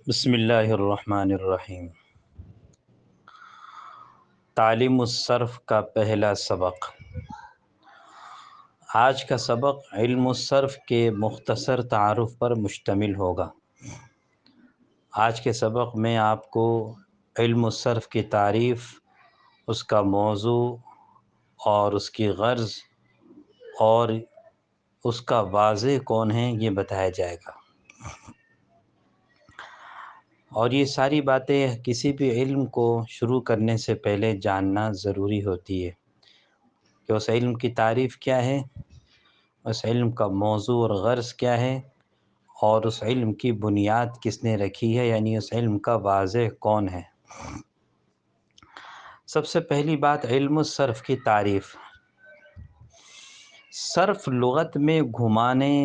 بسم اللہ الرحمن الرحیم۔ تعلیم الصرف کا پہلا سبق۔ آج کا سبق علم الصرف کے مختصر تعارف پر مشتمل ہوگا۔ آج کے سبق میں آپ کو علم الصرف کی تعریف، اس کا موضوع اور اس کی غرض اور اس کا واضح کون ہے یہ بتایا جائے گا، اور یہ ساری باتیں کسی بھی علم کو شروع کرنے سے پہلے جاننا ضروری ہوتی ہے کہ اس علم کی تعریف کیا ہے، اس علم کا موضوع اور غرض کیا ہے، اور اس علم کی بنیاد کس نے رکھی ہے، یعنی اس علم کا واضح کون ہے۔ سب سے پہلی بات علم الصرف کی تعریف۔ صرف لغت میں گھمانے،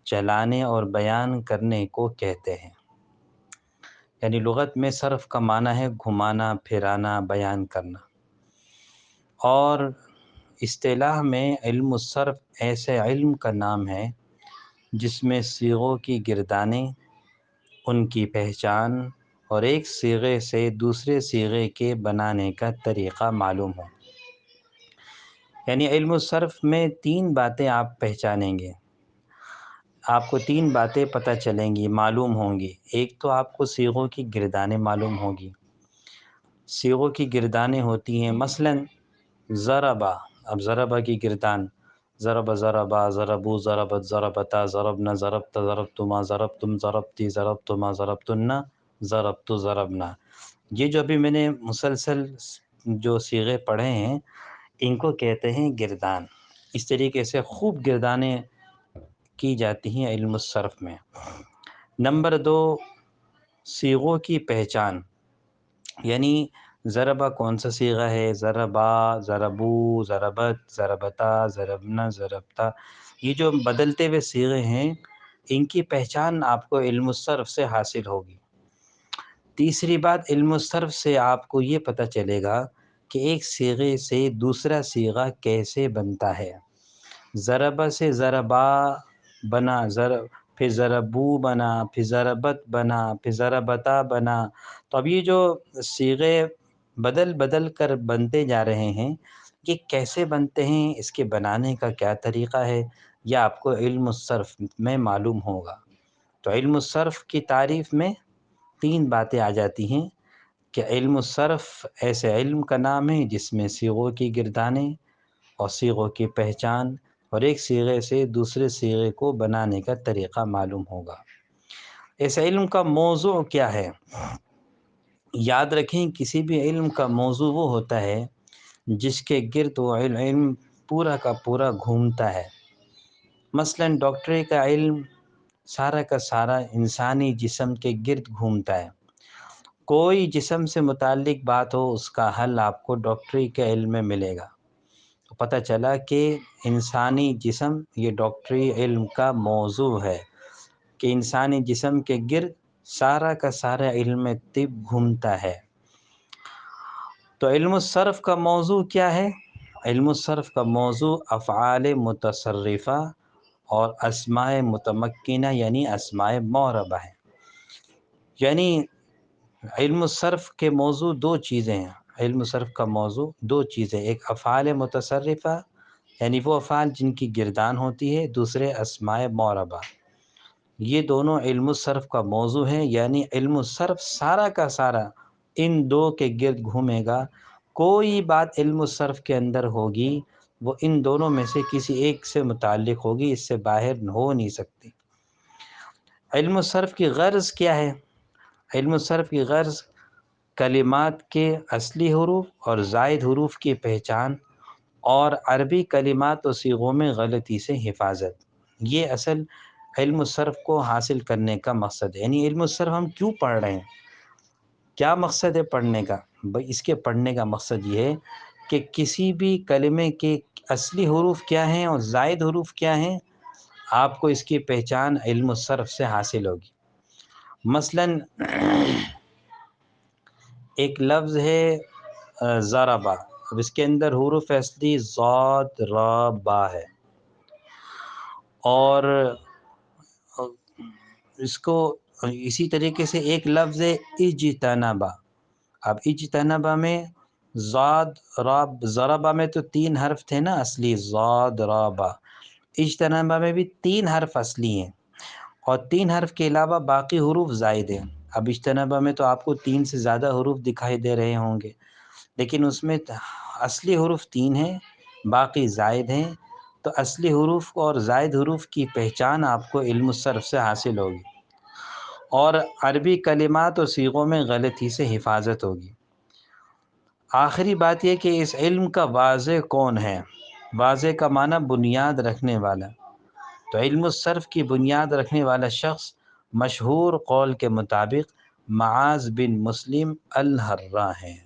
چلانے اور بیان کرنے کو کہتے ہیں، یعنی لغت میں صرف کا معنی ہے گھمانا، پھرانا، بیان کرنا، اور اصطلاح میں علم الصرف ایسے علم کا نام ہے جس میں صیغوں کی گردانیں، ان کی پہچان اور ایک صیغے سے دوسرے صیغے کے بنانے کا طریقہ معلوم ہو۔ یعنی علم الصرف میں تین باتیں آپ پہچانیں گے، آپ کو تین باتیں پتہ چلیں گی، معلوم ہوں گی۔ ایک تو آپ کو صیغوں کی گردانیں معلوم ہوگی۔ صیغوں کی گردانیں ہوتی ہیں مثلاً ضربا، اب ضربا کی گردان ضرب، ضربا، ضربو، ضربت، ضربتا، ضربنا، ضربت، ضربتما، ضربتم، ضربتی، ضربتما، ضربتنا، ضربت، ضربنا۔ یہ جو ابھی میں نے مسلسل جو صیغے پڑھے ہیں ان کو کہتے ہیں گردان۔ اس طریقے سے خوب گردانیں کی جاتی ہیں علم الصرف میں۔ نمبر دو، صیغوں کی پہچان، یعنی ضربہ کون سا صیغہ ہے، ضربا، ضربو، ضربت، ضربتا، ضربنا، ضربتا، یہ جو بدلتے ہوئے صیغے ہیں ان کی پہچان آپ کو علم الصرف سے حاصل ہوگی۔ تیسری بات، علم الصرف سے آپ کو یہ پتہ چلے گا کہ ایک صیغے سے دوسرا صیغہ کیسے بنتا ہے۔ ضربہ سے ضربا بنا، پھر ضربو بنا، پھر ضربت بنا، پھر ضربتا بنا، تو اب یہ جو صیغے بدل بدل کر بنتے جا رہے ہیں یہ کیسے بنتے ہیں، اس کے بنانے کا کیا طریقہ ہے، یہ آپ کو علم الصرف میں معلوم ہوگا۔ تو علم الصرف کی تعریف میں تین باتیں آ جاتی ہیں کہ علم الصرف ایسے علم کا نام ہے جس میں صیغوں کی گردانیں اور صیغوں کی پہچان اور ایک صیغے سے دوسرے صیغے کو بنانے کا طریقہ معلوم ہوگا۔ اس علم کا موضوع کیا ہے؟ یاد رکھیں کسی بھی علم کا موضوع وہ ہوتا ہے جس کے گرد وہ علم پورا کا پورا گھومتا ہے۔ مثلاً ڈاکٹری کا علم سارا کا سارا انسانی جسم کے گرد گھومتا ہے۔ کوئی جسم سے متعلق بات ہو اس کا حل آپ کو ڈاکٹری کے علم میں ملے گا۔ تو پتہ چلا کہ انسانی جسم یہ ڈاکٹری علم کا موضوع ہے کہ انسانی جسم کے گرد سارا کا سارا علم طب گھومتا ہے۔ تو علم الصرف کا موضوع کیا ہے؟ علم الصرف کا موضوع افعال متصرفہ اور اسماء متمکنہ یعنی اسماء معربہ ہے۔ یعنی علم الصرف کے موضوع دو چیزیں ہیں، علم الصرف کا موضوع دو چیزیں، ایک افعال متصرفہ یعنی وہ افعال جن کی گردان ہوتی ہے، دوسرے اسماء معربہ، یہ دونوں علم الصرف کا موضوع ہے۔ یعنی علم الصرف سارا کا سارا ان دو کے گرد گھومے گا۔ کوئی بات علم الصرف کے اندر ہوگی وہ ان دونوں میں سے کسی ایک سے متعلق ہوگی، اس سے باہر ہو نہیں سکتی۔ علم الصرف کی غرض کیا ہے؟ علم الصرف کی غرض کلمات کے اصلی حروف اور زائد حروف کی پہچان اور عربی کلمات و صیغوں میں غلطی سے حفاظت، یہ اصل علم الصرف کو حاصل کرنے کا مقصد ہے۔ یعنی علم الصرف ہم کیوں پڑھ رہے ہیں، کیا مقصد ہے پڑھنے کا؟ اس کے پڑھنے کا مقصد یہ ہے کہ کسی بھی کلمے کے اصلی حروف کیا ہیں اور زائد حروف کیا ہیں، آپ کو اس کی پہچان علم الصرف سے حاصل ہوگی۔ مثلاً ایک لفظ ہے ضربا، اب اس کے اندر حروف اصلی ضاد، را، با ہے، اور اس کو اور اسی طریقے سے ایک لفظ ہے اجتنبا. اب اجتنبا میں زاد راب، ضربا میں تو 3 حرف تھے نا اصلی، زاد رابا. اجتنبا میں بھی 3 حرف اصلی ہیں، اور 3 حرف کے علاوہ باقی حروف زائد ہیں. اب اجتنبا میں تو آپ کو 3 سے زیادہ حروف دکھائی دے رہے ہوں گے، لیکن اس میں اصلی حروف 3 ہیں، باقی زائد ہیں. تو اصلی حروف اور زائد حروف کی پہچان آپ کو علم الصرف سے حاصل ہوگی، اور عربی کلمات و صیغوں میں غلطی سے حفاظت ہوگی. آخری بات یہ کہ اس علم کا واضح کون ہے؟ واضح کا معنی بنیاد رکھنے والا. تو علم الصرف کی بنیاد رکھنے والا شخص مشہور قول کے مطابق معاذ بن مسلم الحرہ ہیں.